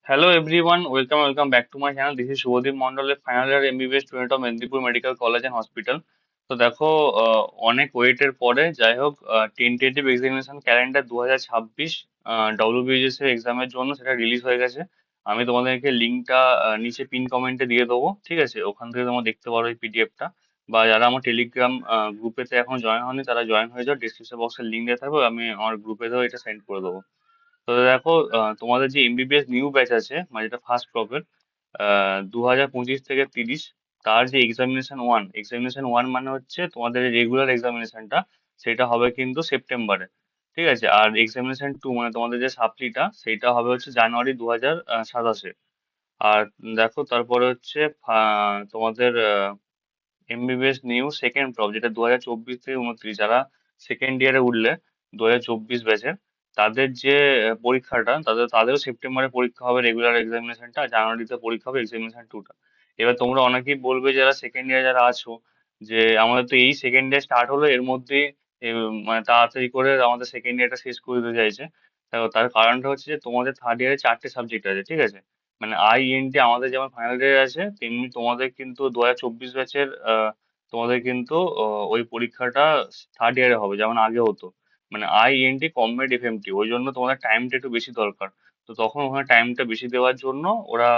Hello everyone, welcome back to my channel. This is Shubhadeep Mondal, a final year MBBS student of Medinipur medical college and hospital. তো দেখো, অনেক ওয়েটের পরে যাই হোক, টেন্টেটিভ এক্সামিনেশন ক্যালেন্ডার 2026 ডব্লিউবিএসএস এর এক্সামের জন্য সেটা রিলিজ হয়ে গেছে। আমি তোমাদেরকে লিঙ্কটা নিচে পিন কমেন্টে দিয়ে দেবো, ঠিক আছে? ওখান থেকে তোমরা দেখতে পারো এই পিডিএফটা। বা যারা আমার টেলিগ্রাম গ্রুপেতে এখন জয়েন হয়নি তারা জয়েন হয়ে যাও, ডিসক্রিপশন বক্সের লিঙ্ক দেওয়া থাকবে, আমি আমার গ্রুপেতেও এটা সেন্ড করে দেবো। তো দেখো, তোমাদের যে এমবিবিএস নিউ ব্যাচ আছে, মানে যেটা ফার্স্ট ক্রপের 2025 থেকে 30, তার যে এক্সামিনেশন ওয়ান মানে হচ্ছে তোমাদের রেগুলার এক্সামিনেশনটা, সেটা হবে কিন্তু সেপ্টেম্বরে। ঠিক আছে? আর এক্সামিনেশন টু মানে তোমাদের যে সাপ্লিটা, সেটা হবে হচ্ছে জানুয়ারি 2027-এ। আর দেখো, তারপরে হচ্ছে তোমাদের এমবিবিএস নিউ সেকেন্ড প্রপ, যেটা 2024 থেকে 29, যারা সেকেন্ড ইয়ারে উঠলে 2024 ব্যাচের, তাদের যে পরীক্ষাটা, তাদেরও সেপ্টেম্বরে পরীক্ষা হবে রেগুলার এক্সামিনেশনটা, জানুয়ারিতে পরীক্ষা হবে এক্সামিনেশন টুটা। এবার তোমরা অনেকেই বলবে, যারা সেকেন্ড ইয়ার যারা আছো, যে আমাদের তো এই সেকেন্ড ইয়ার স্টার্ট হলো, এর মধ্যেই মানে তাড়াতাড়ি করে আমাদের সেকেন্ড ইয়ারটা শেষ করে দিতে চাইছে। দেখো, তার কারণটা হচ্ছে যে তোমাদের থার্ড ইয়ারে 4টে সাবজেক্ট আছে, ঠিক আছে? মানে আইএনটি আমাদের যেমন ফাইনাল ইয়ার আছে, তেমনি তোমাদের কিন্তু 2024 ব্যাচের তোমাদের কিন্তু ওই পরীক্ষাটা থার্ড ইয়ারে হবে, যেমন আগে হতো। মানে আইএনটি কমব্যাট এফএমটি, ওই জন্য তোমাদের টাইমটা একটু বেশি দরকার। তো তখন ওখানে টাইমটা বেশি দেওয়ার জন্য ওরা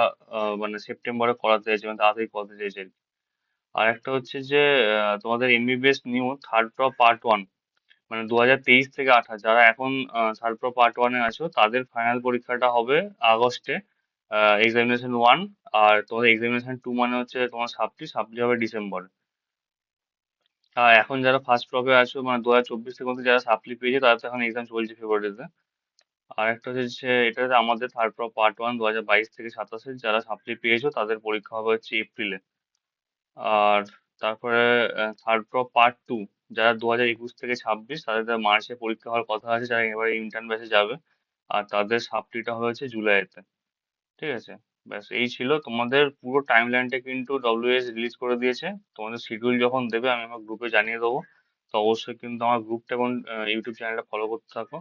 মানে সেপ্টেম্বরে করাতে চাইছে, মানে তাড়াতাড়ি করাতে চাইছে আর কি। আর একটা হচ্ছে যে তোমাদের MBBS new third prop part one, মানে 2023 থেকে 28, যারা এখন থার্ড প্রপ পার্ট ওয়ানে আছো, তাদের ফাইনাল পরীক্ষাটা হবে আগস্টে, এক্সামিনেশন ওয়ান। আর তোমাদের এক্সামিনেশন টু মানে হচ্ছে তোমার সাপ্লি হবে ডিসেম্বরে। আর এখন যারা ফার্স্ট ক্রপে আছো, মানে 2024 থেকে যারা সাপ্লি পেয়েছে, তাদের তো এখন এক্সাম চলছে ফেব্রুয়ারিতে। আর একটা হচ্ছে এটা হচ্ছে আমাদের থার্ড প্রপ পার্ট ওয়ান 2022 থেকে 27, যারা সাপ্লি পেয়েছো তাদের পরীক্ষা হবে হচ্ছে এপ্রিলে। আর তারপরে থার্ড প্রপ পার্ট টু, যারা 2021 থেকে 26, তাদের মার্চে পরীক্ষা হওয়ার কথা আছে, যারা এবারে ইন্টার্ন ব্যাচে যাবে। আর তাদের সাপ্লিটা হয়েছে জুলাইতে। ঠিক আছে? ব্যাস এই ছিল তোমাদের পুরো টাইম লাইনটা, কিন্তু ডব্লিউএস রিলিজ করে দিয়েছে। তোমাদের শিডিউল যখন দেবে আমি আমার গ্রুপে জানিয়ে দেবো। তো অবশ্যই কিন্তু আমার গ্রুপটা এবং ইউটিউব চ্যানেলটা ফলো করতে থাকো।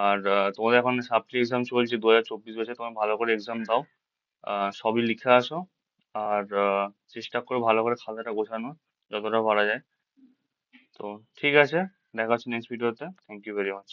আর তোমাদের এখন সাপ্লি এক্সাম চলছে 2024 ব্যাচে, তোমার ভালো করে এক্সাম দাও, সবই লিখে আসো। আর চেষ্টা করো ভালো করে খাতাটা গোছানো, যতটা পারা যায়। তো ঠিক আছে, দেখা হচ্ছে নেক্সট ভিডিওতে। Thank you very much.